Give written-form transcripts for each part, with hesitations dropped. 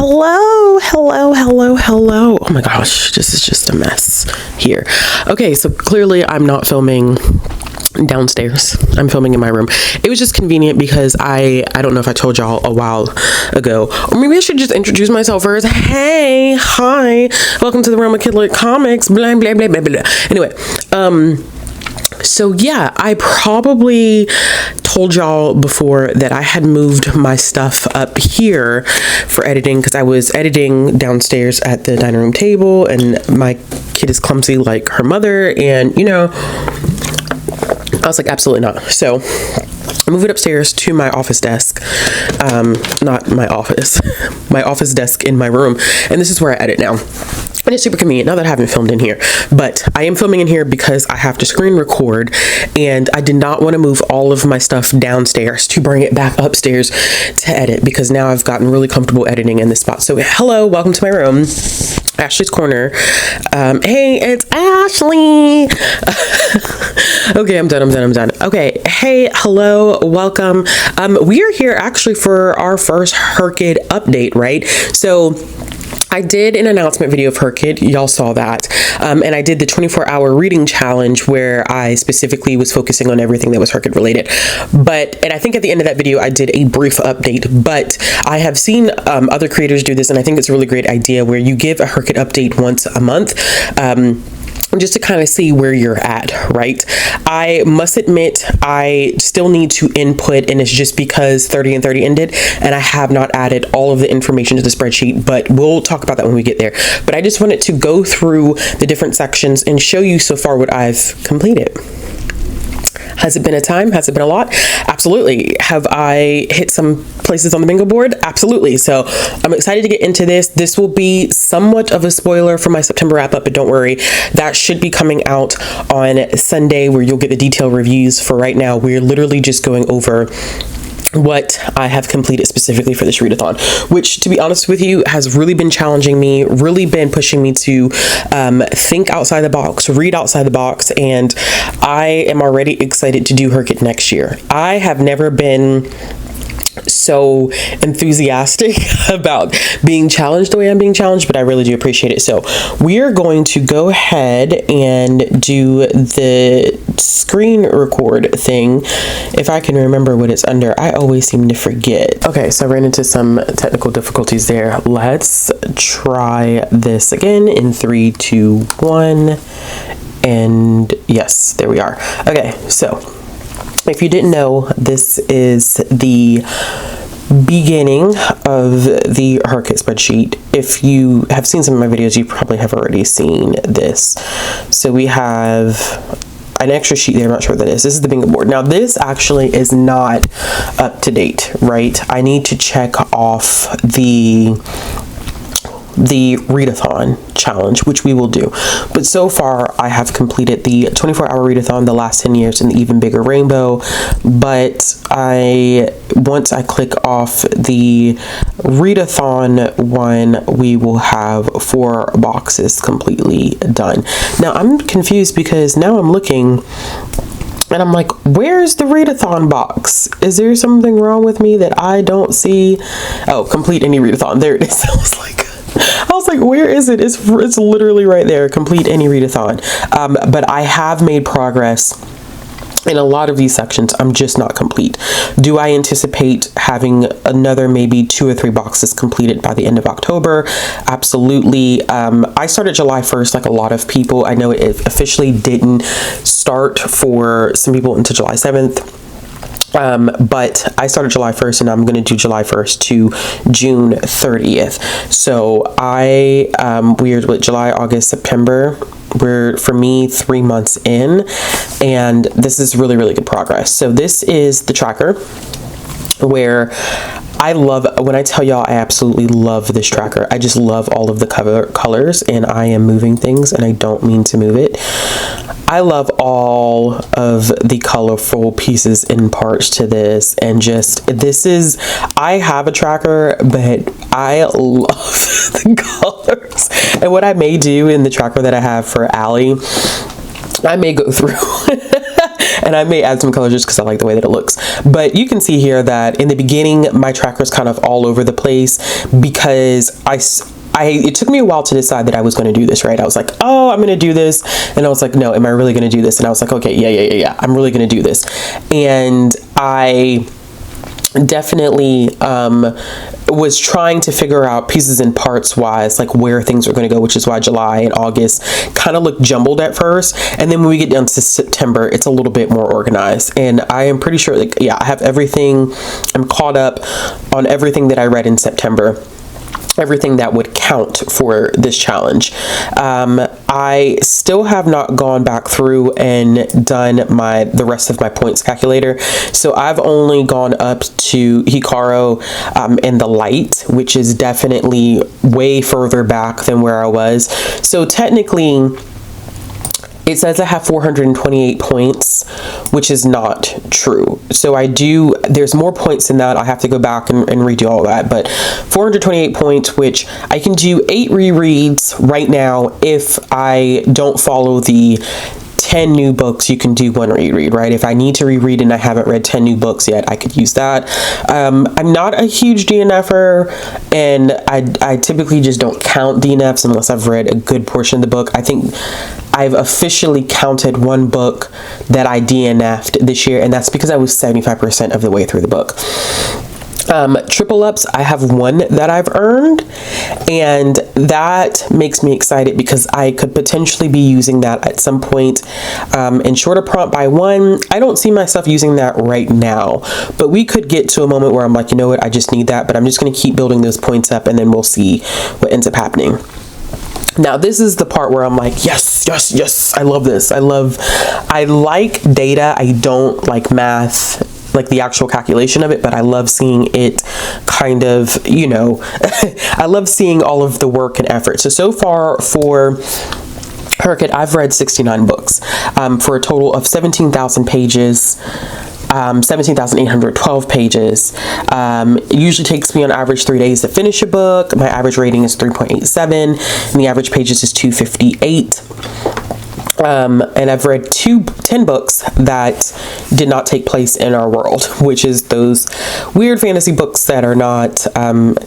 Hello. Oh my gosh, this is just a mess here. Okay, so clearly I'm not filming downstairs. I'm filming in my room. It was just convenient because I don't know if I told y'all a while ago, or maybe I should just introduce myself first. Hey, hi, welcome to the realm of kid lit comics, blah blah blah blah blah. Anyway, so yeah, I probably told y'all before that I had moved my stuff up here for editing because I was editing downstairs at the dining room table and my kid is clumsy like her mother, and you know, I was like, absolutely not. So I moved it upstairs to my office desk, not my office, my office desk in my room, and this is where I edit now. And it's super convenient now that I haven't filmed in here, but I am filming in here because I have to screen record and I did not want to move all of my stuff downstairs to bring it back upstairs to edit, because now I've gotten really comfortable editing in this spot. So hello, welcome to my room, Ashley's Corner. Hey, it's Ashley. Okay, I'm done. Okay, hey, hello, welcome. We are here actually for our first Herkit update, right? So I did an announcement video of Herkit, y'all saw that, and I did the 24-hour reading challenge where I specifically was focusing on everything that was Herkit related. And I think at the end of that video I did a brief update, but I have seen other creators do this, and I think it's a really great idea where you give a Herkit update once a month. Just to kind of see where you're at, right? I must admit, I still need to input, and it's just because 30 and 30 ended, and I have not added all of the information to the spreadsheet, but we'll talk about that when we get there. But I just wanted to go through the different sections and show you so far what I've completed. Has it been a time? Has it been a lot? Absolutely. Have I hit some places on the bingo board? Absolutely. So I'm excited to get into this. This will be somewhat of a spoiler for my September wrap up, but don't worry, that should be coming out on Sunday where you'll get the detailed reviews. For right now, we're literally just going over what I have completed specifically for this readathon, which, to be honest with you, has really been challenging me, really been pushing me to think outside the box, read outside the box, and I am already excited to do Herkit next year. I have never been so enthusiastic about being challenged the way I'm being challenged, but I really do appreciate it. So we are going to go ahead and do the screen record thing. If I can remember what it's under, I always seem to forget. Okay, so I ran into some technical difficulties there. Let's try this again in 3, 2, 1, and yes, there we are. Okay, so if you didn't know, this is the beginning of the Herkit spreadsheet. If you have seen some of my videos, you probably have already seen this. So we have an extra sheet there. I'm not sure what that is. This is the bingo board. Now this actually is not up to date, right? I need to check off the readathon challenge, which we will do. But so far I have completed the 24-hour readathon, the last 10 years, and the even bigger rainbow. But once I click off the readathon one, we will have 4 boxes completely done. Now I'm confused because now I'm looking and I'm like, where's the readathon box? Is there something wrong with me that I don't see? Oh, complete any readathon. There it is. I was like, where is it? It's literally right there. Complete any readathon. But I have made progress in a lot of these sections. I'm just not complete. Do I anticipate having another maybe 2 or 3 boxes completed by the end of October? Absolutely. I started July 1st like a lot of people. I know it officially didn't start for some people until July 7th. But I started July 1st and I'm going to do July 1st to June 30th. So we're with July, August, September. We're, for me, 3 months in, and this is really, really good progress. So this is the tracker where I love, when I tell y'all I absolutely love this tracker. I just love all of the colors, and I am moving things and I don't mean to move it. I love all of the colorful pieces and parts to this, and just I have a tracker, but I love the colors. And what I may do in the tracker that I have for Allie, I may go through And I may add some colors just because I like the way that it looks. But you can see here that in the beginning, my tracker is kind of all over the place because it took me a while to decide that I was going to do this, right? I was like, oh, I'm going to do this. And I was like, no, am I really going to do this? And I was like, okay, yeah, I'm really going to do this. And I definitely was trying to figure out pieces and parts wise, like where things are going to go, which is why July and August kind of look jumbled at first. And then when we get down to September, it's a little bit more organized. And I am pretty sure, like, yeah, I have everything. I'm caught up on everything that I read in September. Everything that would count for this challenge. I still have not gone back through and done the rest of my points calculator. So I've only gone up to Hikaru and the light, which is definitely way further back than where I was. So technically, it says I have 428 points, which is not true. So there's more points than that. I have to go back and redo all that. But 428 points, which I can do 8 rereads right now if I don't follow the 10 new books. You can do 1 reread, right? If I need to reread and I haven't read 10 new books yet, I could use that. I'm not a huge DNFer, and I typically just don't count DNFs unless I've read a good portion of the book. I think I've officially counted 1 book that I DNF'd this year, and that's because I was 75% of the way through the book. Triple ups, I have 1 that I've earned, and that makes me excited because I could potentially be using that at some point in shorter prompt by 1. I don't see myself using that right now, but we could get to a moment where I'm like, you know what, I just need that, but I'm just going to keep building those points up, and then we'll see what ends up happening. Now, this is the part where I'm like, yes, I love this. I like data. I don't like math, like the actual calculation of it, but I love seeing it kind of, I love seeing all of the work and effort. So far for Herkit, I've read 69 books for a total of 17,000 pages. 17,812 pages. It usually takes me on average 3 days to finish a book. My average rating is 3.87 and the average pages is 258. And I've read 10 books that did not take place in our world, which is those weird fantasy books that are not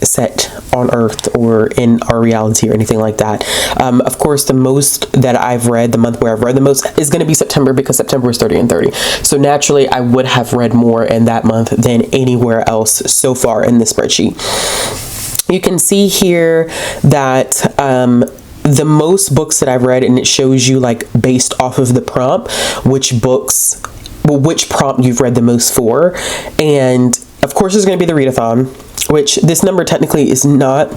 set on Earth or in our reality or anything like that. Of course, the most that I've read, the month where I've read the most, is going to be September, because September is 30 and 30. So naturally, I would have read more in that month than anywhere else so far in the spreadsheet. You can see here that the most books that I've read, and it shows you, like, based off of the prompt, which prompt you've read the most for. And of course, there's going to be the readathon, which this number technically is not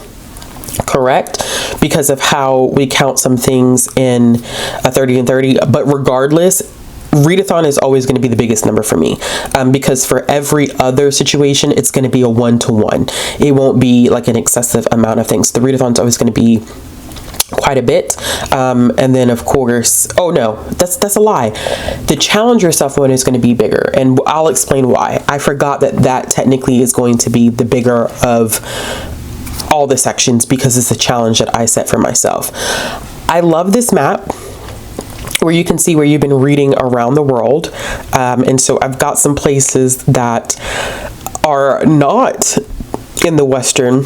correct because of how we count some things in a 30 and 30. But regardless, readathon is always going to be the biggest number for me, because for every other situation, it's going to be a 1-to-1. It won't be like an excessive amount of things. The readathon is always going to be quite a bit, and then of course, oh no, that's a lie. The challenge yourself one is going to be bigger, and I'll explain why. I forgot that technically is going to be the bigger of all the sections because it's a challenge that I set for myself. I love this map where you can see where you've been reading around the world, and so I've got some places that are not in the Western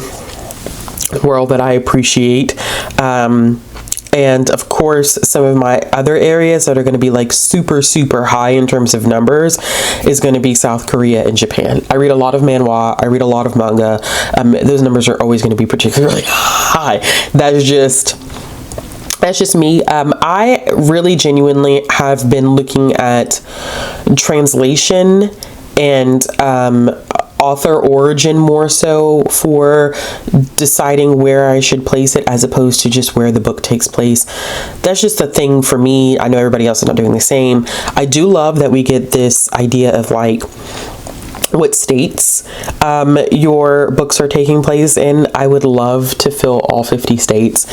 world that I appreciate, and of course some of my other areas that are going to be like super high in terms of numbers is going to be South Korea and Japan. I read a lot of manhwa, I read a lot of manga. Those numbers are always going to be particularly high. That's just me. I really genuinely have been looking at translation and author origin more so for deciding where I should place it as opposed to just where the book takes place. That's just a thing for me. I know everybody else is not doing the same. I do love that we get this idea of like what states your books are taking place in. I would love to fill all 50 states.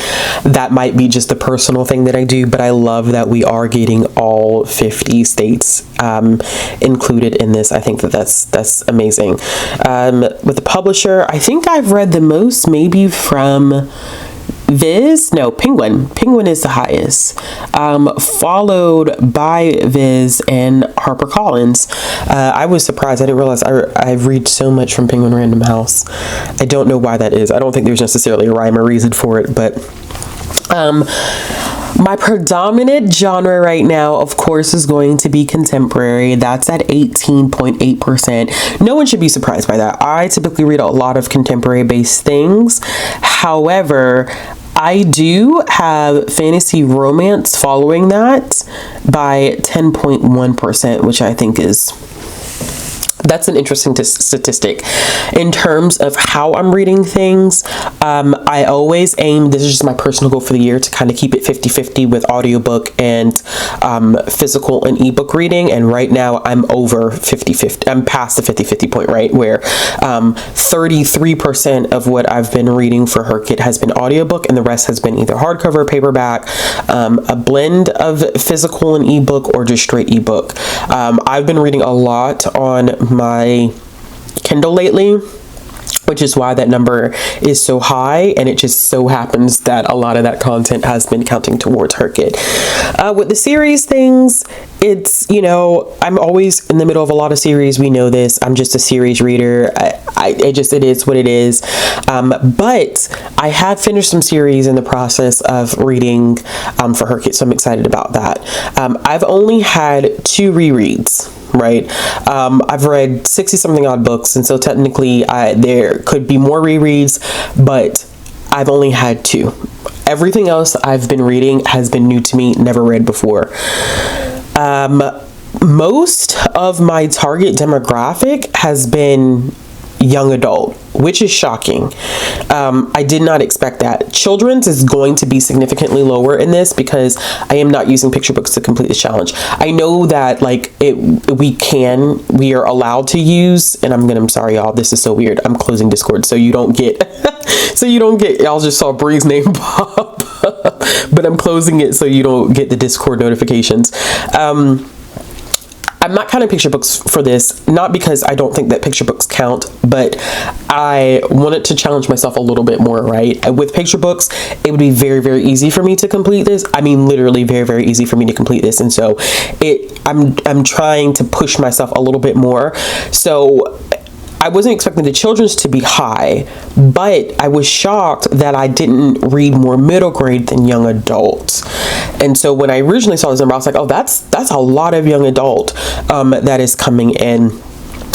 That might be just a personal thing that I do, but I love that we are getting all 50 states included in this. I think that's amazing. With the publisher, I think I've read the most maybe from Penguin is the highest, followed by Viz and HarperCollins. I was surprised. I didn't realize I read so much from Penguin Random House. I don't know why that is. I don't think there's necessarily a rhyme or reason for it, but my predominant genre right now, of course, is going to be contemporary. That's at 18.8%. No one should be surprised by that. I typically read a lot of contemporary-based things. However, I do have fantasy romance following that by 10.1%, which I think that's an interesting statistic. In terms of how I'm reading things, I always aim, this is just my personal goal for the year, to kind of keep it 50-50 with audiobook and physical and ebook reading. And right now I'm over 50-50. I'm past the 50-50 point, right? Where 33% of what I've been reading for Herkit has been audiobook, and the rest has been either hardcover, paperback, a blend of physical and ebook, or just straight ebook. I've been reading a lot on my Kindle lately, which is why that number is so high, and it just so happens that a lot of that content has been counting towards Herkit. With the series things, it's, I'm always in the middle of a lot of series. We know this. I'm just a series reader. It is what it is. But I have finished some series in the process of reading for Herkit, so I'm excited about that. I've only had 2 rereads. Right. I've read 60 something odd books, and so technically there could be more rereads, but I've only had 2. Everything else I've been reading has been new to me, never read before. Most of my target demographic has been young adult, which is shocking. I did not expect that. Children's is going to be significantly lower in this because I am not using picture books to complete this challenge. I know that we are allowed to use, and I'm sorry y'all, this is so weird. I'm closing Discord so you don't get y'all just saw Bree's name pop but I'm closing it so you don't get the Discord notifications. I'm not counting picture books for this, not because I don't think that picture books count, but I wanted to challenge myself a little bit more, right? With picture books, it would be very, very easy for me to complete this. I mean, literally very, very easy for me to complete this. And so I'm trying to push myself a little bit more. So I wasn't expecting the children's to be high, but I was shocked that I didn't read more middle grade than young adult. And so when I originally saw this number, I was like, oh, that's a lot of young adult that is coming in.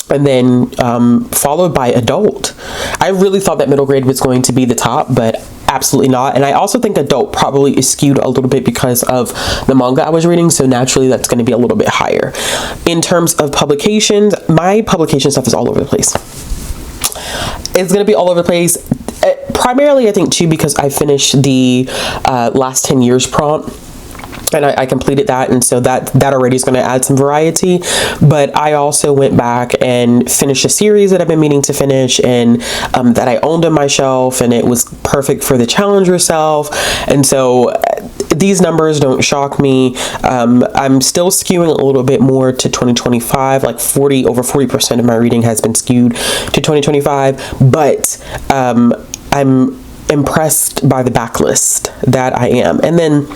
And then followed by adult. I really thought that middle grade was going to be the top, but absolutely not. And I also think adult probably is skewed a little bit because of the manga I was reading, so naturally that's going to be a little bit higher. In terms of publications, my publication stuff is all over the place. It's going to be all over the place. Primarily, I think, too, because I finished the last 10 years prompt. And I completed that, and so that already is going to add some variety. But I also went back and finished a series that I've been meaning to finish, and that I owned on my shelf, and it was perfect for the challenge yourself. And so these numbers don't shock me. I'm still skewing a little bit more to 2025, like over 40% of my reading has been skewed to 2025. But I'm impressed by the backlist that I am. And then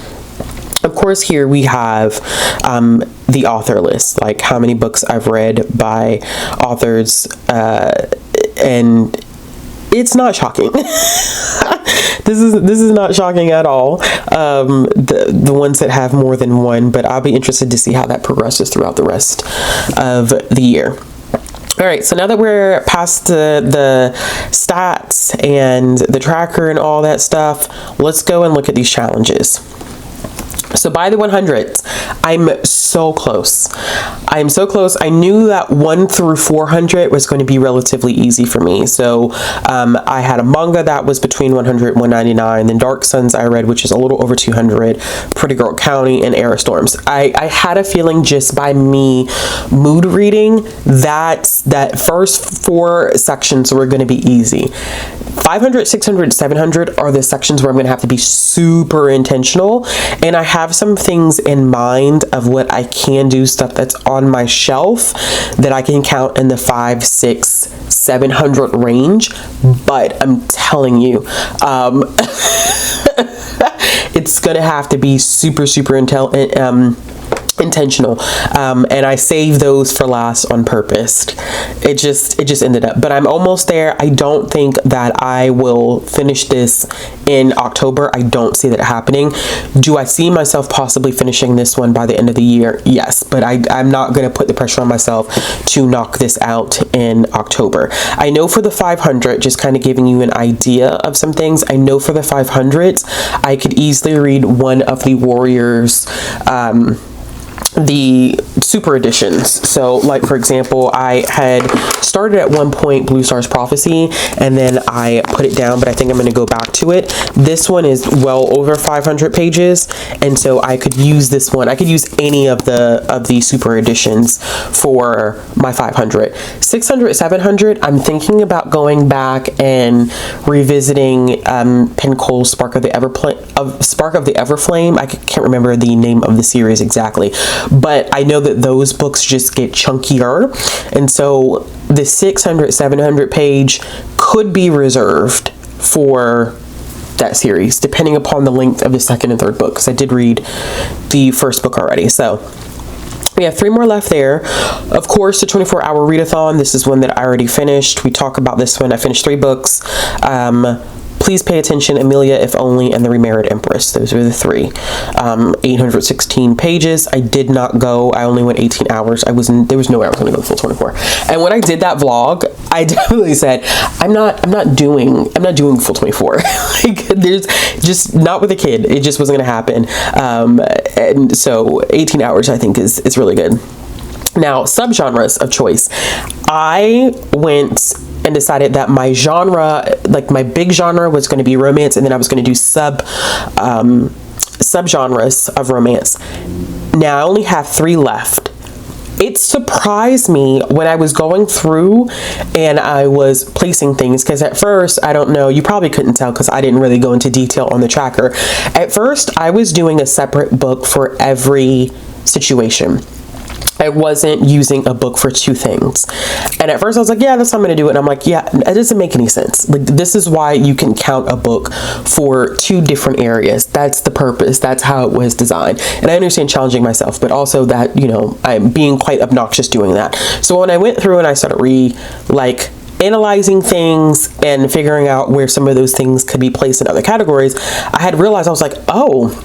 of course, here we have the author list, like how many books I've read by authors, and it's not shocking. This is not shocking at all. The ones that have more than one, but I'll be interested to see how that progresses throughout the rest of the year. All right, so now that we're past the stats and the tracker and all that stuff, let's go and look at these challenges. So by the 100s, I'm so close. I'm so close. I knew that 1 through 400 was going to be relatively easy for me. So I had a manga that was between 100 and 199. Then Dark Suns I read, which is a little over 200. Pretty Girl County and Air Storms. I had a feeling just by me mood reading that first 4 sections were going to be easy. 500, 600, 700 are the sections where I'm going to have to be super intentional. And I have some things in mind of what I can do, stuff that's on my shelf that I can count in the 5, 6, 700 range. But I'm telling you, it's gonna have to be super intentional, and I saved those for last on purpose. It just ended up, but I'm almost there. I don't think that I will finish this in October. I don't see that happening. Do I see myself possibly finishing this one by the end of the year? Yes, but I'm not going to put the pressure on myself to knock this out in October. I know for the 500, just kind of giving you an idea of some things, I know for the 500s, I could easily read one of the Warriors, the super editions. So like, for example, I had started at one point Blue Star's Prophecy, and then I put it down, but I think I'm going to go back to it. This one is well over 500 pages, and so I could use this one. I could use any of the super editions for my 500. 600, 700, I'm thinking about going back and revisiting Pincole's Spark of the Everflame. I can't remember the name of the series exactly, but I know that those books just get chunkier, and so the 600, 700 page could be reserved for that series, depending upon the length of the second and third book, because I did read the first book already. So we have 3 more left there. Of course, the 24-hour readathon. This is one that I already finished. We talk about this one. I finished 3 books. Please Pay Attention, Amelia, If Only, and The Remarried Empress. Those are the 3. 816 pages. I did not go. I only went 18 hours. There was no way I was going to go the full 24. And when I did that vlog, I definitely said, I'm not doing full 24. Like, there's just not with a kid. It just wasn't going to happen. And so 18 hours, I think, is really good. Now, subgenres of choice. I went and decided that my genre, like my big genre, was going to be romance, and then I was going to do subgenres of romance. Now I only have 3 left. It surprised me when I was going through and I was placing things, because at first, I don't know, you probably couldn't tell because I didn't really go into detail on the tracker. At first, I was doing a separate book for every situation. I wasn't using a book for 2 things. And at first I was like, yeah, that's how I'm going to do it. And I'm like, yeah, it doesn't make any sense. Like, this is why you can count a book for 2 different areas. That's the purpose. That's how it was designed. And I understand challenging myself, but also that, you know, I'm being quite obnoxious doing that. So when I went through and I started analyzing things and figuring out where some of those things could be placed in other categories, I had realized, I was like, oh,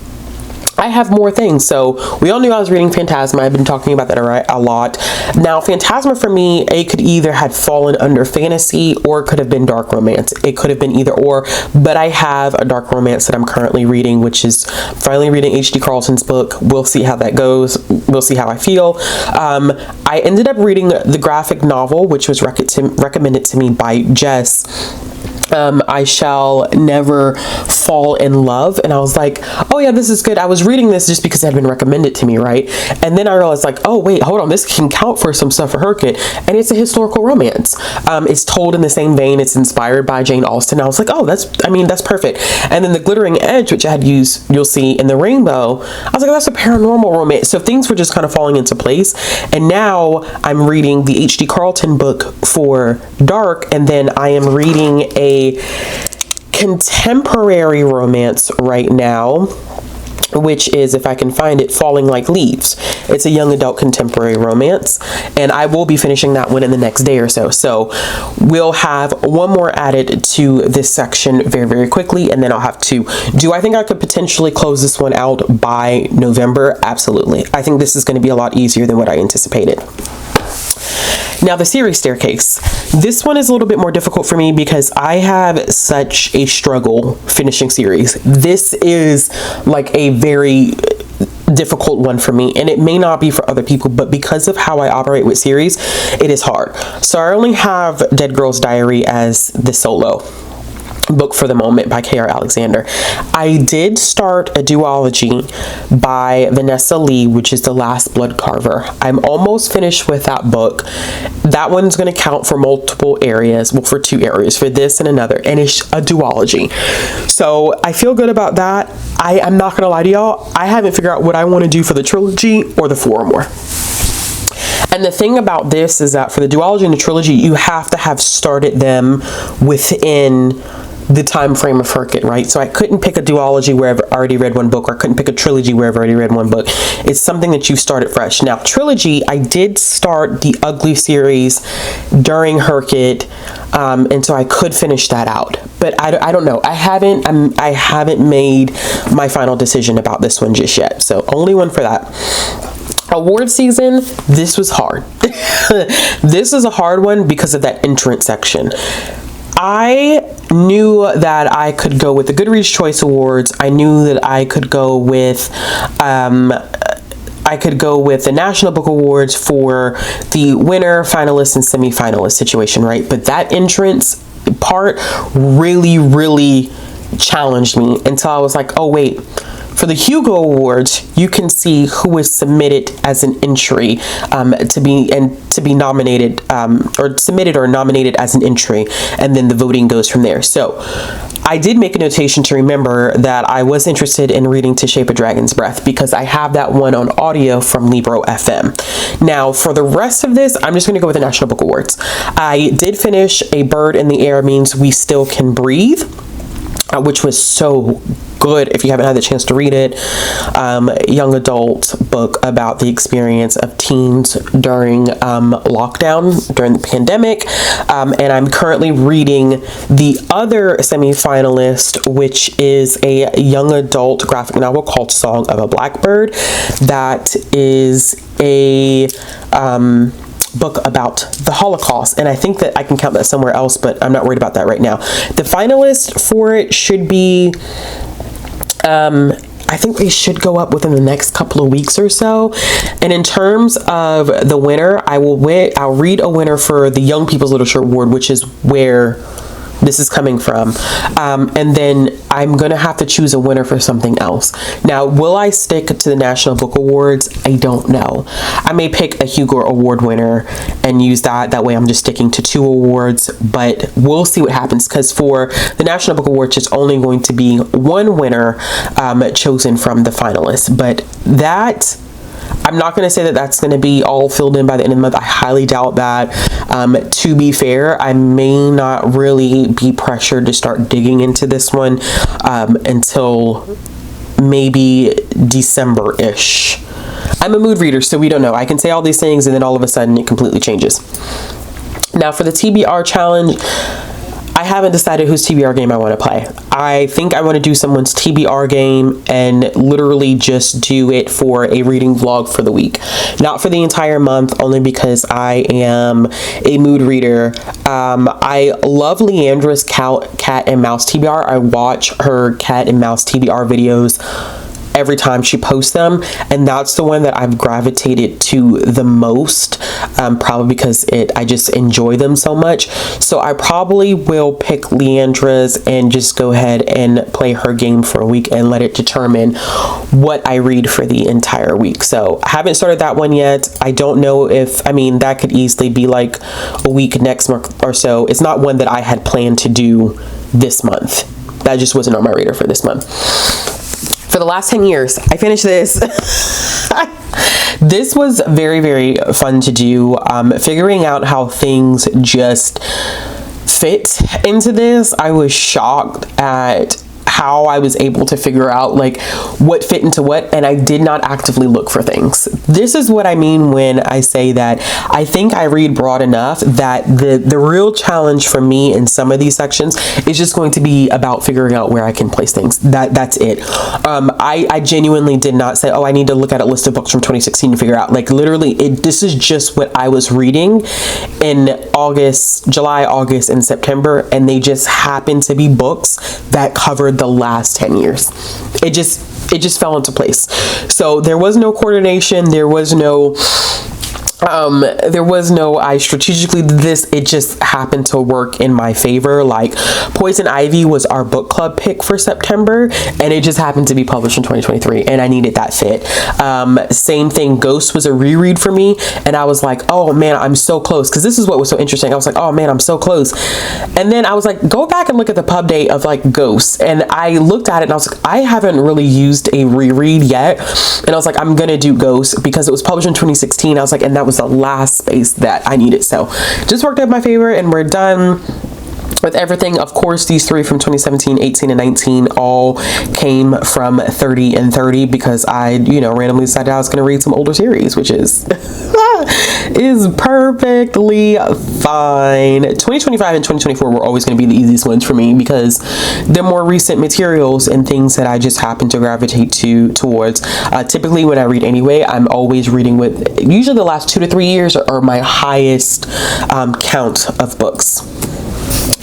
I have more things. So we all knew I was reading Phantasma. I've been talking about that a lot. Now, Phantasma for me, it could either have fallen under fantasy or it could have been dark romance. It could have been either or, but I have a dark romance that I'm currently reading, which is finally reading H.D. Carlton's book. We'll see how that goes. We'll see how I feel. I ended up reading the graphic novel, which was recommended to me by Jess. I Shall Never Fall in Love, and I was like, oh yeah, this is good. I was reading this just because it had been recommended to me, right? And then I realized, like, oh wait, hold on, this can count for some stuff for Herkit, and it's a historical romance. It's told in the same vein. It's inspired by Jane Austen. I was like, oh, that's perfect. And then the Glittering Edge, which I had used, you'll see in the Rainbow, I was like, oh, that's a paranormal romance. So things were just kind of falling into place. And now I'm reading the H.D. Carlton book for dark, and then I am reading a contemporary romance right now, which is, if I can find it, Falling Like Leaves. It's a young adult contemporary romance, and I will be finishing that one in the next day or so. So we'll have one more added to this section very, very quickly, and then I'll have 2. Do I think I could potentially close this one out by November? Absolutely. I think this is going to be a lot easier than what I anticipated. Now, the series staircase. This one is a little bit more difficult for me because I have such a struggle finishing series. This is like a very difficult one for me, and it may not be for other people, but because of how I operate with series, it is hard. So I only have Dead Girl's Diary as the solo book for the moment by K.R. Alexander. I did start a duology by Vanessa Lee, which is The Last Blood Carver. I'm almost finished with that book. That one's going to count for multiple areas, well, for 2 areas, for this and another, and it's a duology. So I feel good about that. I'm not going to lie to y'all, I haven't figured out what I want to do for the trilogy or the 4 or more. And the thing about this is that for the duology and the trilogy, you have to have started them within the time frame of Herkit, right? So I couldn't pick a duology where I've already read one book, or I couldn't pick a trilogy where I've already read one book. It's something that you started fresh. Now, trilogy, I did start the Ugly series during Herkit, and so I could finish that out. But I don't know. I haven't made my final decision about this one just yet. So only one for that. Award season, this was hard. This is a hard one because of that entrance section. I knew that I could go with the Goodreads Choice Awards. I knew that I could go with the National Book Awards for the winner, finalist, and semi-finalist situation, right? But that entrance part really, really challenged me until I was like, oh wait, for the Hugo Awards, you can see who was submitted as an entry to be nominated, or submitted or nominated as an entry, and then the voting goes from there. So I did make a notation to remember that I was interested in reading To Shape a Dragon's Breath, because I have that one on audio from Libro FM. Now, for the rest of this, I'm just going to go with the National Book Awards. I did finish A Bird in the Air Means We Still Can Breathe, which was so good if you haven't had the chance to read it. Young adult book about the experience of teens during lockdown, during the pandemic. And I'm currently reading the other semi-finalist, which is a young adult graphic novel called Song of a Blackbird. That is a book about the Holocaust, and I think that I can count that somewhere else, but I'm not worried about that right now. The finalist for it should be I think they should go up within the next couple of weeks or so. And in terms of the winner, I'll read a winner for the Young People's Literature Award, which is where this is coming from, and then I'm gonna have to choose a winner for something else. Now, will I stick to the National Book Awards? I don't know. I may pick a Hugo Award winner and use that way I'm just sticking to 2 awards, but we'll see what happens, because for the National Book Awards, it's only going to be 1 winner chosen from the finalists. But that, I'm not going to say that that's going to be all filled in by the end of the month. I highly doubt that. To be fair, I may not really be pressured to start digging into this one until maybe December-ish. I'm a mood reader, so we don't know. I can say all these things and then all of a sudden it completely changes. Now, for the TBR challenge, I haven't decided whose TBR game I want to play. I think I want to do someone's TBR game and literally just do it for a reading vlog for the week. Not for the entire month, only because I am a mood reader. I love Leandra's cat and mouse TBR. I watch her cat and mouse TBR videos every time she posts them, and that's the one that I've gravitated to the most, probably because I just enjoy them so much. So I probably will pick Leandra's and just go ahead and play her game for a week and let it determine what I read for the entire week. So I haven't started that one yet. I don't know if, that could easily be like a week next month or so. It's not one that I had planned to do this month. That just wasn't on my radar for this month. For the last 10 years, I finished this. This was very, very fun to do. Figuring out how things just fit into this. I was shocked at how I was able to figure out like what fit into what, and I did not actively look for things. This is what I mean when I say that I think I read broad enough that the real challenge for me in some of these sections is just going to be about figuring out where I can place things. That's it. I genuinely did not say, oh, I need to look at a list of books from 2016 to figure out, like, literally this is just what I was reading in July, August, and September, and they just happened to be books that covered the last 10 years. It just fell into place. So there was no coordination, there was no I strategically did this. It just happened to work in my favor. Like Poison Ivy was our book club pick for September, and it just happened to be published in 2023, and I needed that fit. Same thing, Ghost was a reread for me, and I was like, oh man, I'm so close, because this is what was so interesting. I was like, oh man, I'm so close. And then I was like, go back and look at the pub date of like Ghost, and I looked at it and I was like, I haven't really used a reread yet, and I was like, I'm gonna do Ghost because it was published in 2016. I was like, and that was the last space that I needed. So just worked out my favor, and we're done. with everything. Of course, these three from 2017, 18, and 19 all came from 30 and 30 because I, randomly decided I was going to read some older series, which is is perfectly fine. 2025 and 2024 were always going to be the easiest ones for me because they're more recent materials and things that I just happen to gravitate towards. Typically, when I read anyway, I'm always reading with, usually the last 2 to 3 years are my highest count of books.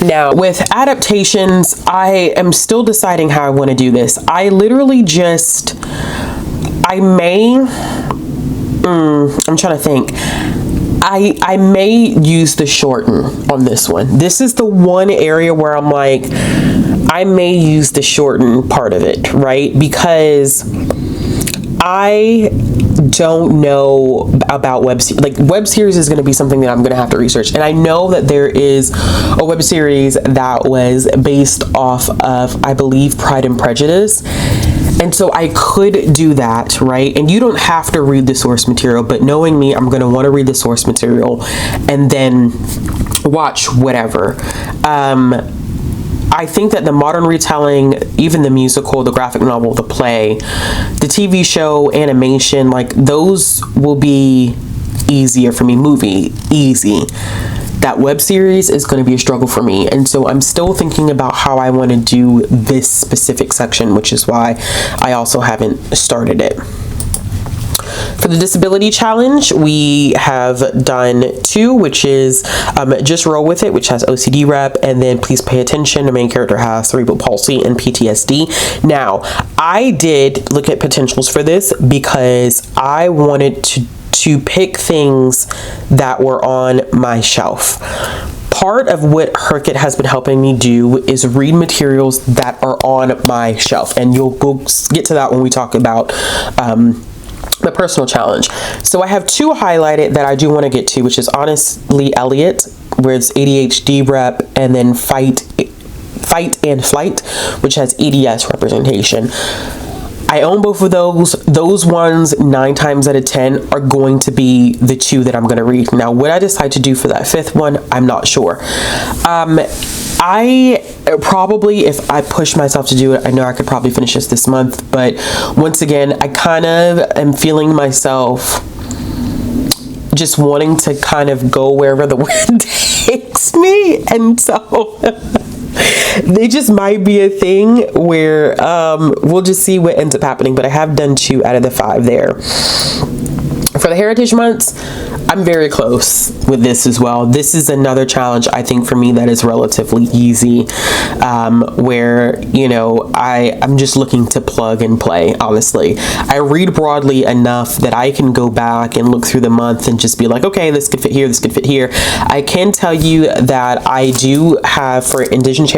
Now, with adaptations, I am still deciding how I want to do this. I literally just, I'm trying to think. I may use the shorten on this one. This is the one area where I'm like, I may use the shorten part of it, right? Because I don't know about web series is going to be something that I'm going to have to research, and I know that there is a web series that was based off of, I believe, Pride and Prejudice, and so I could do that, right? And you don't have to read the source material, but knowing me, I'm going to want to read the source material and then watch whatever. I think that the modern retelling, even the musical, the graphic novel, the play, the TV show, animation, like those will be easier for me. Movie, easy. That web series is going to be a struggle for me. And so I'm still thinking about how I want to do this specific section, which is why I also haven't started it. For the disability challenge, we have done 2, which is Just Roll With It, which has OCD rep, and then Please Pay Attention. The main character has cerebral palsy and PTSD. Now, I did look at potentials for this because I wanted to pick things that were on my shelf. Part of what Herkit has been helping me do is read materials that are on my shelf, and we'll get to that when we talk about the personal challenge. So I have 2 highlighted that I do want to get to, which is Honestly Elliot, where it's ADHD rep, and then Fight and Flight, which has EDS representation. I own both of those. Those ones, 9 times out of 10, are going to be the 2 that I'm going to read. Now, what I decide to do for that 5th one, I'm not sure. I probably, if I push myself to do it, I know I could probably finish this month, but once again, I kind of am feeling myself just wanting to kind of go wherever the wind takes me, and so they just might be a thing where we'll just see what ends up happening, but I have done 2 out of the 5 there. For the Heritage Months, I'm very close with this as well. This is another challenge, I think, for me that is relatively easy, where, I'm just looking to plug and play, honestly. I read broadly enough that I can go back and look through the month and just be like, okay, this could fit here, this could fit here. I can tell you that I do have, for Indigenous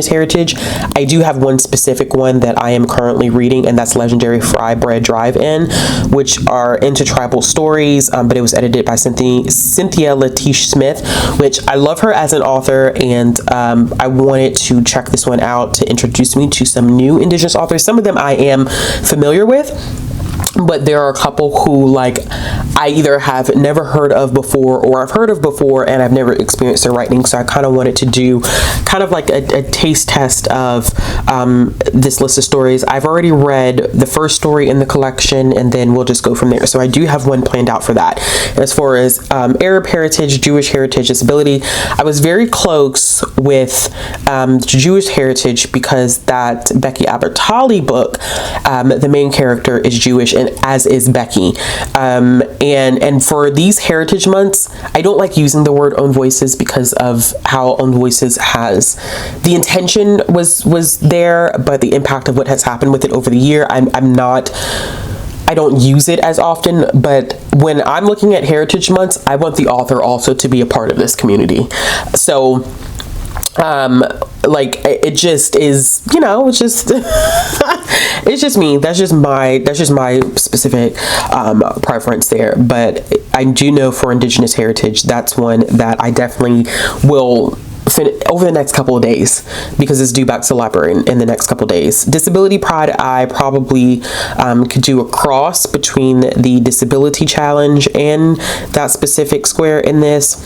Heritage, I do have one specific one that I am currently reading, and that's Legendary Fry Bread Drive-In, which are intertribal stories, but it was edited by Cynthia Latish Smith, which I love her as an author, and I wanted to check this one out to introduce me to some new Indigenous authors. Some of them I am familiar with, but there are a couple who, like, I either have never heard of before or I've heard of before and I've never experienced their writing. So I kind of wanted to do kind of like a taste test of this list of stories. I've already read the first story in the collection, and then we'll just go from there. So I do have one planned out for that. As far as Arab heritage, Jewish heritage, disability, I was very close with Jewish heritage because that Becky Albertalli book, the main character is Jewish, and as is Becky. And for these heritage months, I don't like using the word Own Voices because of how Own Voices has, the intention was there, but the impact of what has happened with it over the year, I don't use it as often. But when I'm looking at heritage months, I want the author also to be a part of this community. So like, it just is, it's just it's just me. That's just my specific preference there. But I do know for Indigenous heritage, that's one that I definitely will over the next couple of days, because it's due back to the library in the next couple of days. Disability Pride, I probably could do a cross between the disability challenge and that specific square in this.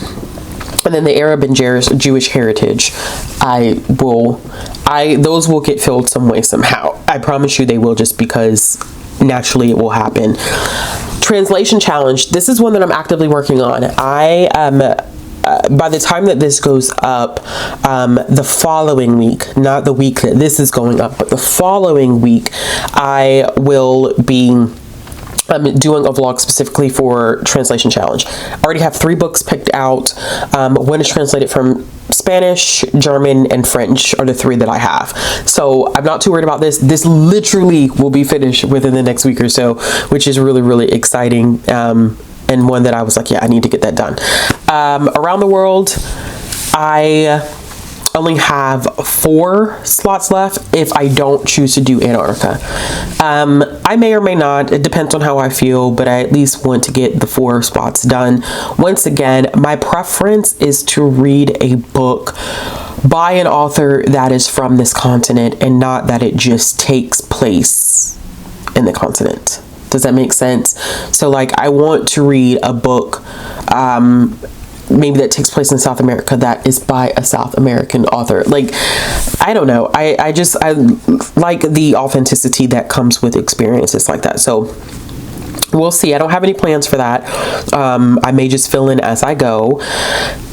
and then the Arab and Jewish heritage, those will get filled some way, somehow. I promise you they will, just because naturally it will happen. Translation challenge. This is one that I'm actively working on. I am, by the time that this goes up, the following week, not the week that this is going up, but the following week, I will be doing a vlog specifically for translation challenge. I already have 3 books picked out. One is translated from Spanish, German, and French are the 3 that I have. So I'm not too worried about this. This literally will be finished within the next week or so, which is really, really exciting. And one that I was like, yeah, I need to get that done. Around the world, I only have 4 slots left if I don't choose to do Antarctica. I may or may not, it depends on how I feel, but I at least want to get the 4 spots done. Once again, my preference is to read a book by an author that is from this continent, and not that it just takes place in the continent. Does that make sense? So like, I want to read a book maybe that takes place in South America that is by a South American author. Like, I don't know. I like the authenticity that comes with experiences like that. So we'll see. I don't have any plans for that. I may just fill in as I go.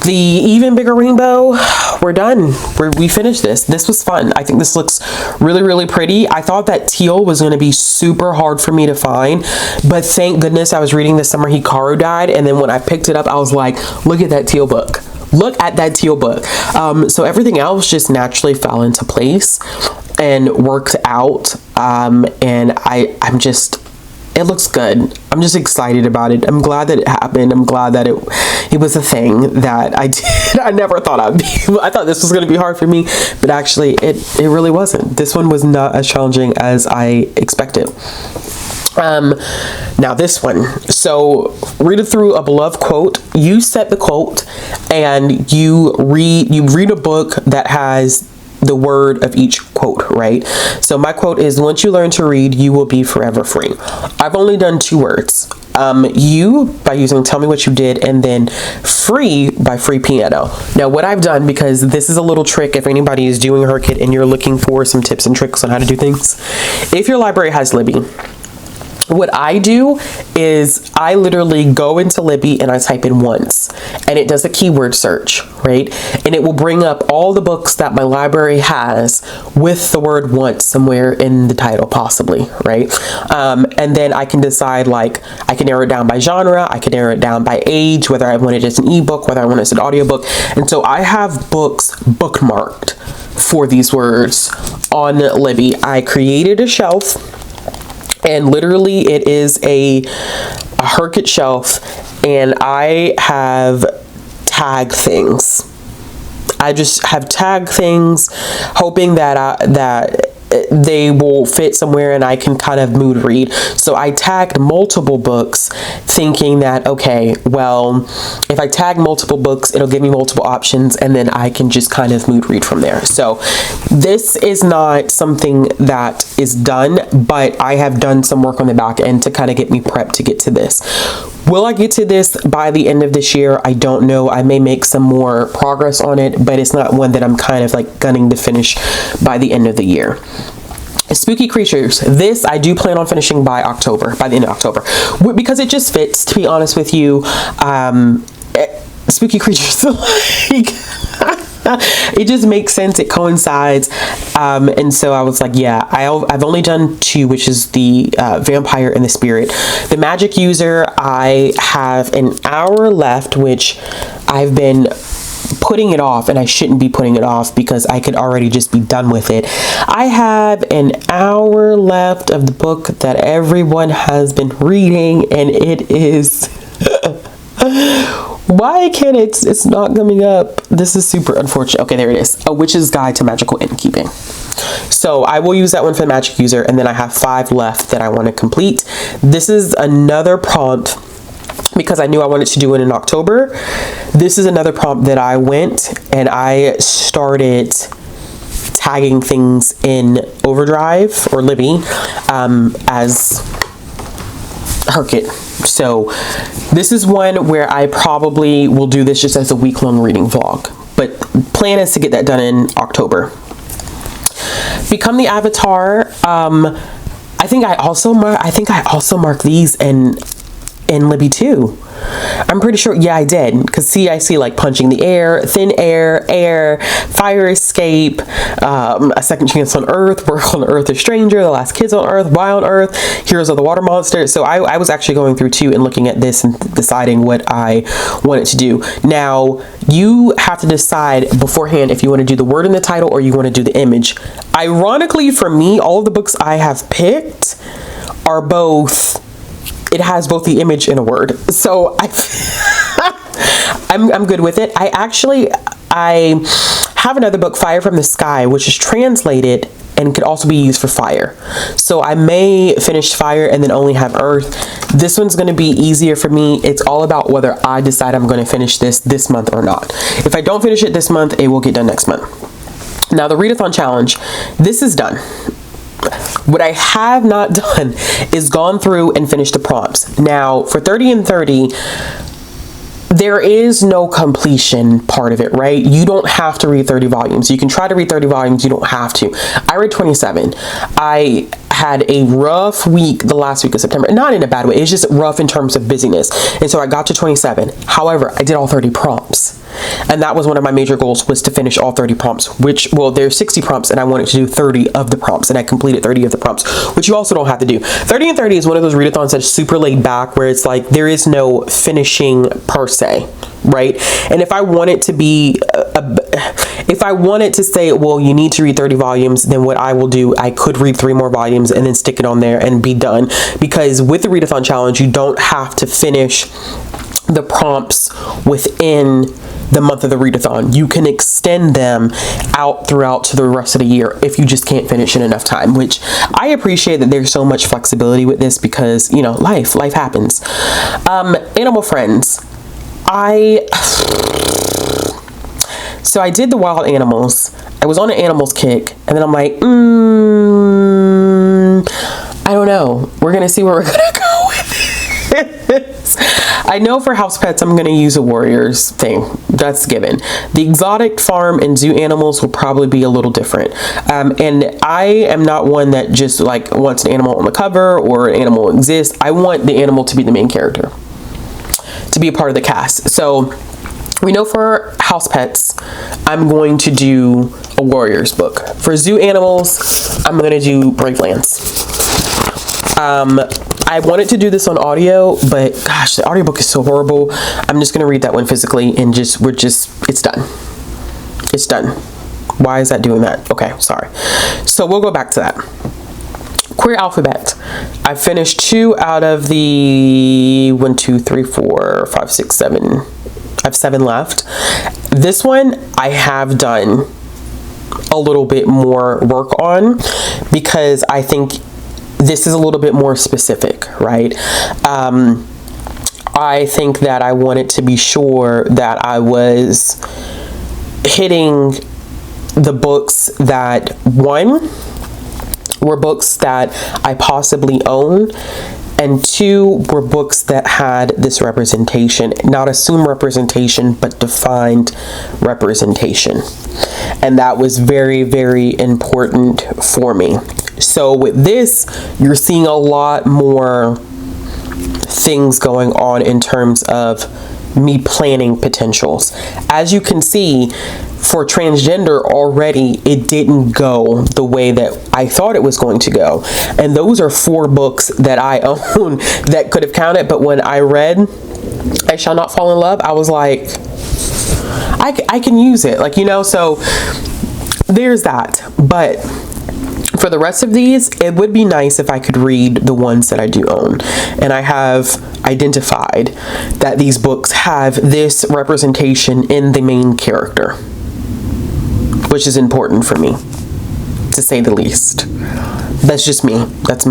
The even bigger rainbow, we're done. We finished this. This was fun. I think this looks really, really pretty. I thought that teal was going to be super hard for me to find, but thank goodness I was reading this summer Hikaru died, and then when I picked it up, I was like, look at that teal book. Look at that teal book. So everything else just naturally fell into place and worked out. And I'm just, it looks good. I'm just excited about it. I'm glad that it happened. I'm glad that it was a thing that I did. I never thought I'd be. I thought this was going to be hard for me, but actually it really wasn't. This one was not as challenging as I expected. Now this one. So read it through a beloved quote. You set the quote, and you read a book that has the word of each quote, right? So my quote is, once you learn to read, you will be forever free. I've only done 2 words. You by using tell me what you did, and then free by free piano. Now what I've done, because this is a little trick if anybody is doing Herkit and you're looking for some tips and tricks on how to do things. If your library has Libby, what I do is I literally go into Libby and I type in once, and it does a keyword search, right? And it will bring up all the books that my library has with the word once somewhere in the title, possibly, right? And then I can decide, like, I can narrow it down by genre, I can narrow it down by age, whether I want it as an ebook, whether I want it as an audiobook. And so I have books bookmarked for these words on Libby. I created a shelf, and literally it is a Herkit shelf, and I have tagged things. I just have tagged things, hoping that that they will fit somewhere and I can kind of mood read. So I tagged multiple books, thinking that, okay, well, if I tag multiple books, it'll give me multiple options, and then I can just kind of mood read from there. So this is not something that is done, but I have done some work on the back end to kind of get me prepped to get to this. Will I get to this by the end of this year? I don't know. I may make some more progress on it, but it's not one that I'm kind of like gunning to finish by the end of the year. Spooky Creatures. This I do plan on finishing by the end of October, because it just fits, to be honest with you. Spooky Creatures, like, it just makes sense. It coincides. And so I was like, yeah, I've only done 2, which is the Vampire and the Spirit. The Magic User, I have an hour left, which I've been putting it off, and I shouldn't be putting it off because I could already just be done with it. I have an hour left of the book that everyone has been reading, and it is why can't it's not coming up? This is super unfortunate. Okay, there it is. A Witch's Guide to Magical Innkeeping. So I will use that one for the Magic User, and then I have 5 left that I want to complete. This is another prompt, because I knew I wanted to do it in October. This is another prompt that I went and I started tagging things in Overdrive or Libby as Herkit. So this is one where I probably will do this just as a week-long reading vlog, but plan is to get that done in October. Become the Avatar. I think I also marked these in Libby too. I'm pretty sure, yeah, I did. Because see, I see like punching the air, thin air, fire escape, a second chance on Earth, work on Earth, a stranger, the last kids on Earth, wild Earth, heroes of the water monster. So I was actually going through too and looking at this and deciding what I wanted to do. Now you have to decide beforehand if you want to do the word in the title or you want to do the image. Ironically for me, all of the books I have picked are both, it has both the image and a word. So I'm good with it. I have another book, Fire from the Sky, which is translated and could also be used for fire. So I may finish fire and then only have earth. This one's going to be easier for me. It's all about whether I decide I'm going to finish this month or not. If I don't finish it this month, it will get done next month. Now the readathon challenge, this is done. What I have not done is gone through and finished the prompts. Now for 30 and 30, there is no completion part of it, right? You don't have to read 30 volumes. You can try to read 30 volumes. You don't have to. I read 27. I had a rough week the last week of September. Not in a bad way. It's just rough in terms of busyness. And so I got to 27. However, I did all 30 prompts. And that was one of my major goals, was to finish all 30 prompts, which, well, there's 60 prompts and I wanted to do 30 of the prompts, and I completed 30 of the prompts, which you also don't have to do. 30 and 30 is one of those readathons that's super laid back, where it's like there is no finishing per se, right? And if I want it to be, if I wanted to say, well, you need to read 30 volumes, then what I will do, I could read 3 more volumes and then stick it on there and be done. Because with the readathon challenge, you don't have to finish the prompts within the month of the readathon. You can extend them out throughout to the rest of the year if you just can't finish in enough time, which I appreciate that there's so much flexibility with this, because, you know, life happens. Animal friends. So I did the wild animals. I was on an animals kick, and then I'm like, I don't know. We're gonna see where we're gonna go with this. I know for house pets, I'm gonna use a warriors thing. That's given. The exotic farm and zoo animals will probably be a little different. And I am not one that just like wants an animal on the cover or an animal exists. I want the animal to be the main character, to be a part of the cast. So we know for house pets, I'm going to do a warriors book. For zoo animals, I'm going to do Brave Lands. I wanted to do this on audio, but gosh, the audiobook is so horrible. I'm just going to read that one physically and it's done. It's done. Why is that doing that? Okay, sorry. So we'll go back to that. Queer Alphabet. I finished 2 out of the 1, 2, 3, 4, 5, 6, 7. I have 7 left. This one I have done a little bit more work on, because I think this is a little bit more specific, right? I think that I wanted to be sure that I was hitting the books that, one, were books that I possibly own, and 2 were books that had this representation, not assumed representation, but defined representation. And that was very, very important for me. So with this, you're seeing a lot more things going on in terms of me planning potentials. As you can see, for transgender already, it didn't go the way that I thought it was going to go. And those are 4 books that I own that could have counted. But when I read I Shall Not Fall in Love, I was like, I can use it. Like, you know, so there's that. But for the rest of these, it would be nice if I could read the ones that I do own. And I have identified that these books have this representation in the main character, which is important for me, to say the least. That's just me. That's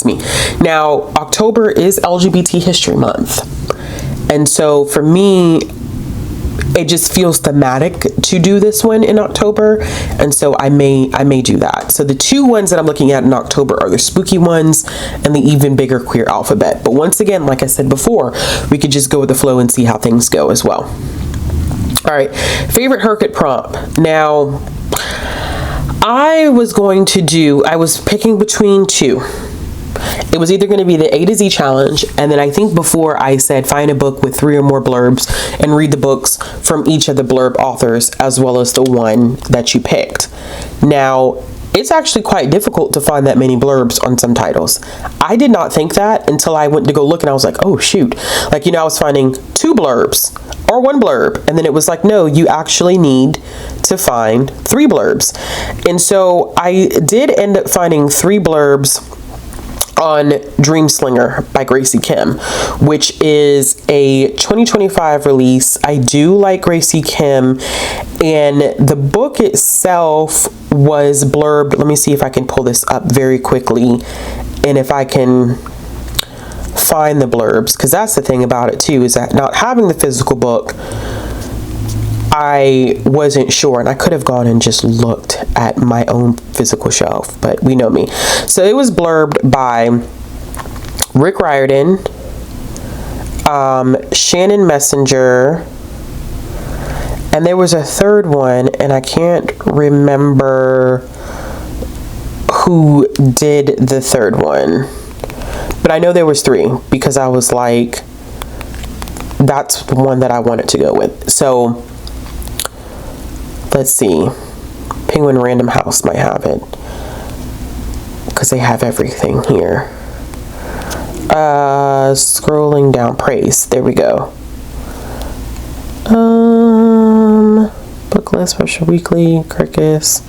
me. Now, October is LGBT History Month. And so for me, it just feels thematic to do this one in October, and so I may do that. So the two ones that I'm looking at in October are the spooky ones and the even bigger queer alphabet. But once again, like I said before, we could just go with the flow and see how things go as well. All right, favorite Herkit prompt. Now, I was picking between two. It was either going to be the A to Z challenge, and then I think before I said find a book with 3 or more blurbs and read the books from each of the blurb authors as well as the one that you picked. Now, it's actually quite difficult to find that many blurbs on some titles. I did not think that until I went to go look, and I was like, oh shoot. Like, I was finding 2 blurbs or 1 blurb, and then it was like, no, you actually need to find 3 blurbs. And so I did end up finding 3 blurbs on Dreamslinger by Gracie Kim, which is a 2025 release. I do like Gracie Kim, and the book itself was blurbed. Let me see if I can pull this up very quickly and if I can find the blurbs, because that's the thing about it too, is that not having the physical book, I wasn't sure, and I could have gone and just looked at my own physical shelf, but we know me. So it was blurbed by Rick Riordan, Shannon Messenger, and there was a third one, and I can't remember who did the third one, but I know there was 3 because I was like, that's the one that I wanted to go with. So let's see. Penguin Random House might have it, because they have everything here. Scrolling down, Praise. There we go. Book list, special weekly, Kirkus.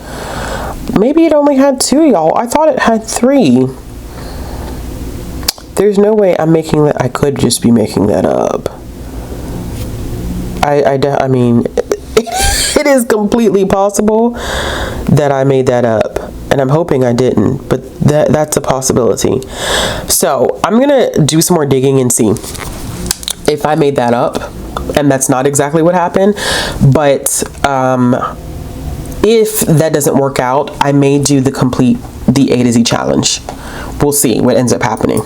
Maybe it only had 2, y'all. I thought it had 3. There's no way I'm making that. I could just be making that up. I mean, it is completely possible that I made that up, and I'm hoping I didn't, but that's a possibility. So I'm gonna do some more digging and see if I made that up, and that's not exactly what happened. But if that doesn't work out, I may do the A to Z challenge. We'll see what ends up happening.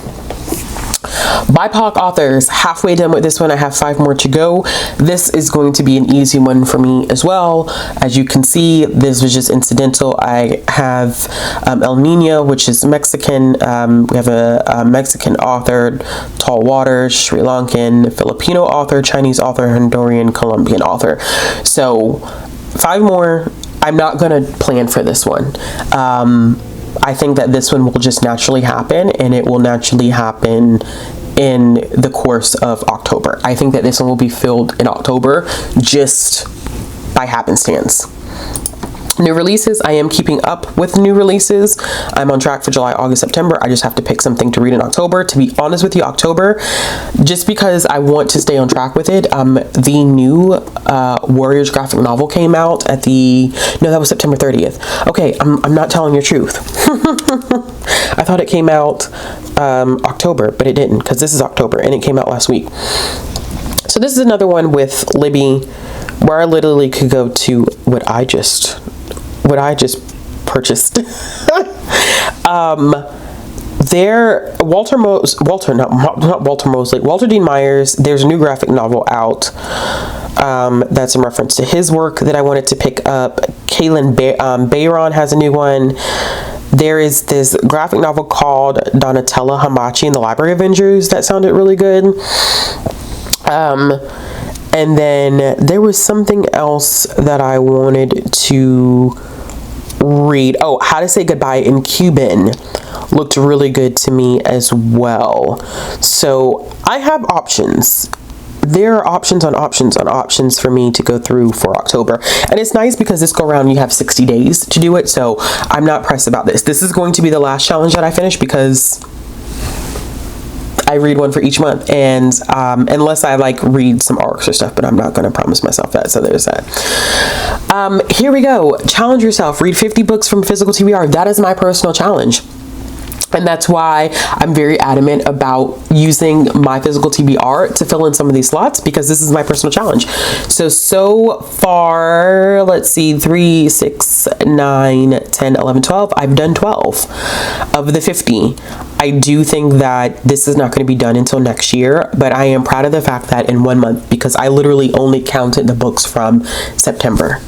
BIPOC authors, halfway done with this one. I have 5 more to go. This is going to be an easy one for me as well. As you can see, this was just incidental. I have El Nino, which is Mexican. We have a Mexican author, Tall Waters, Sri Lankan, Filipino author, Chinese author, Honduran, Colombian author. So 5 more. I'm not going to plan for this one. I think that this one will just naturally happen, and it will naturally happen in the course of October. I think that this one will be filled in October just by happenstance. New releases, I am keeping up with new releases. I'm on track for July, August, September. I just have to pick something to read in October. To be honest with you, October, just because I want to stay on track with it. The new Warriors graphic novel came out at no, that was September 30th. Okay, I'm not telling your truth. I thought it came out October, but it didn't, because this is October, and it came out last week. So this is another one with Libby, where I literally could go to what I just purchased. Walter Dean Myers, there's a new graphic novel out that's in reference to his work that I wanted to pick up. Kaylin Bayron has a new one. There is this graphic novel called Donatella Hamachi and the Library Avengers that sounded really good. And then there was something else that I wanted to read. Oh, How to Say Goodbye in Cuban looked really good to me as well. So I have options. There are options on options on options for me to go through for October. And it's nice because this go around you have 60 days to do it. So I'm not pressed about this. This is going to be the last challenge that I finish, because I read one for each month, and unless I read some arcs or stuff, but I'm not going to promise myself that, so there's that. Here we go. Challenge yourself. Read 50 books from physical TBR. That is my personal challenge. And that's why I'm very adamant about using my physical TBR to fill in some of these slots, because this is my personal challenge. So far, let's see, 3, 6, 9, 10, 11, 12. I've done 12 of the 50. I do think that this is not going to be done until next year, but I am proud of the fact that in 1 month, because I literally only counted the books from September,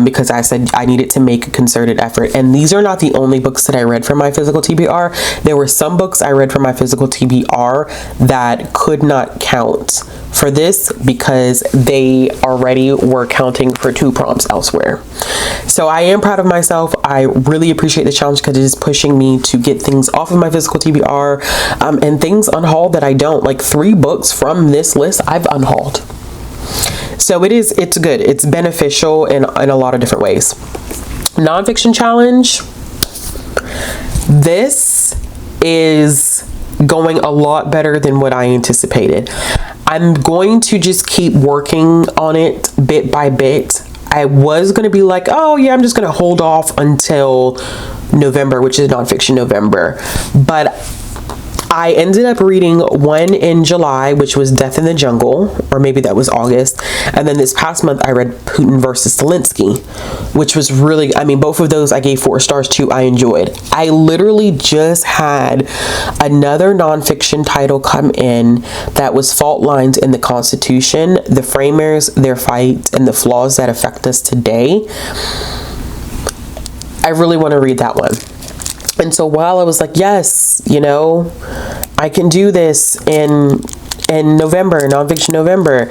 because I said I needed to make a concerted effort. And these are not the only books that I read from my physical TBR. There were some books I read from my physical TBR that could not count for this because they already were counting for 2 prompts elsewhere. So I am proud of myself. I really appreciate the challenge because it is pushing me to get things off of my physical TBR, and things unhauled that I don't. Like 3 books from this list I've unhauled. So it's good. It's beneficial in a lot of different ways. Nonfiction challenge. This is going a lot better than what I anticipated. I'm going to just keep working on it bit by bit. I was going to be like, oh yeah, I'm just going to hold off until November, which is Nonfiction November. But I ended up reading one in July, which was Death in the Jungle, or maybe that was August. And then this past month, I read Putin versus Zelensky, which was really, I mean, both of those I gave 4 stars to. I enjoyed. I literally just had another nonfiction title come in that was Fault Lines in the Constitution, the Framers, Their Fight, and the Flaws That Affect Us Today. I really want to read that one. And so while I was like, yes, you know, I can do this in November, Nonfiction November,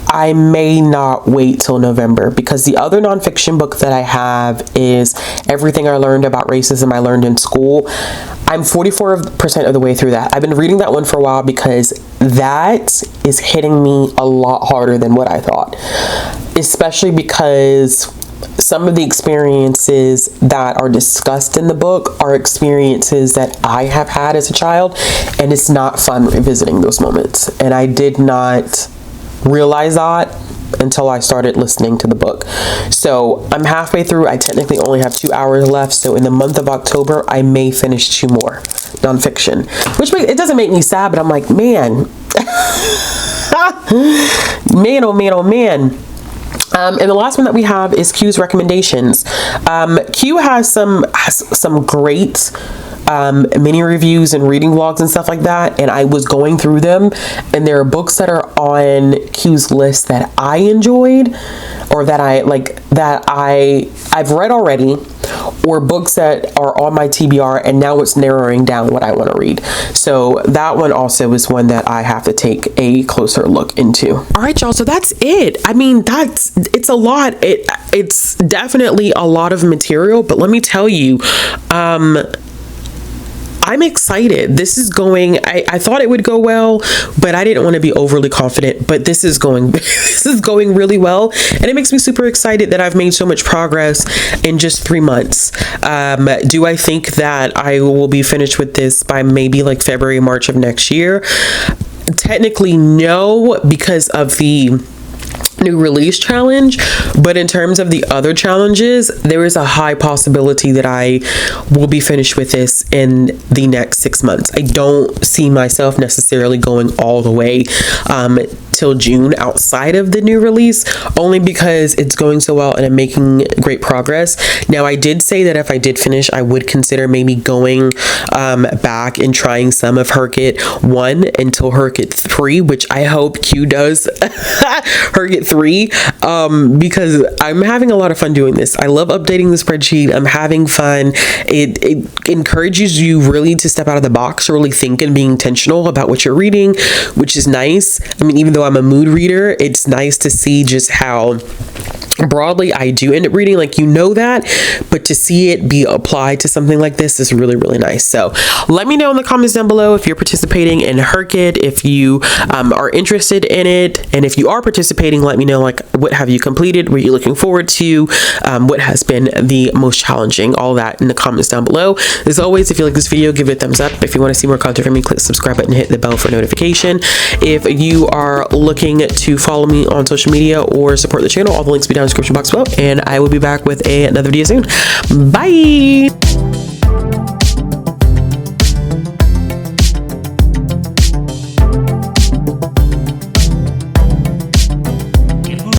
I may not wait till November, because the other nonfiction book that I have is Everything I Learned About Racism I Learned in School. I'm 44% of the way through that. I've been reading that one for a while because that is hitting me a lot harder than what I thought, especially because some of the experiences that are discussed in the book are experiences that I have had as a child, and it's not fun revisiting those moments. And I did not realize that until I started listening to the book. So I'm halfway through. I technically only have 2 hours left. So in the month of October, I may finish 2 more nonfiction, which it doesn't make me sad, but I'm like, man, man, oh man, oh man. And the last one that we have is Q's recommendations. Q has some great mini reviews and reading vlogs and stuff like that, and I was going through them, and there are books that are on Q's list that I enjoyed, or that I've read already, or books that are on my TBR, and now it's narrowing down what I want to read. So that one also is one that I have to take a closer look into. All right, y'all, so that's it. I mean, it's a lot. It's definitely a lot of material, but let me tell you, I'm excited. This is going, I thought it would go well, but I didn't want to be overly confident, but this is going really well. And it makes me super excited that I've made so much progress in just 3 months. Do I think that I will be finished with this by maybe like February, March of next year? Technically, no, because of the new release challenge, but in terms of the other challenges, there is a high possibility that I will be finished with this in the next 6 months. I don't see myself necessarily going all the way till June outside of the new release, only because it's going so well and I'm making great progress. Now, I did say that if I did finish, I would consider maybe going back and trying some of Herkit 1 until Herkit 3, which I hope Q does Herkit 3, because I'm having a lot of fun doing this. I love updating the spreadsheet. I'm having fun. It encourages you really to step out of the box, really think and be intentional about what you're reading, which is nice. I mean, even though I'm a mood reader, it's nice to see just how broadly I do end up reading, like, you know that, but to see it be applied to something like this is really, really nice. So let me know in the comments down below if you're participating in Herkit, if you are interested in it, and if you are participating, let me know, like, what have you completed, what are you looking forward to, what has been the most challenging, all that in the comments down below. As always, if you like this video, give it a thumbs up. If you want to see more content from me, click the subscribe button and hit the bell for notification. If you are looking to follow me on social media or support the channel, all the links will be down in the description box below, and I will be back with another video soon. Bye.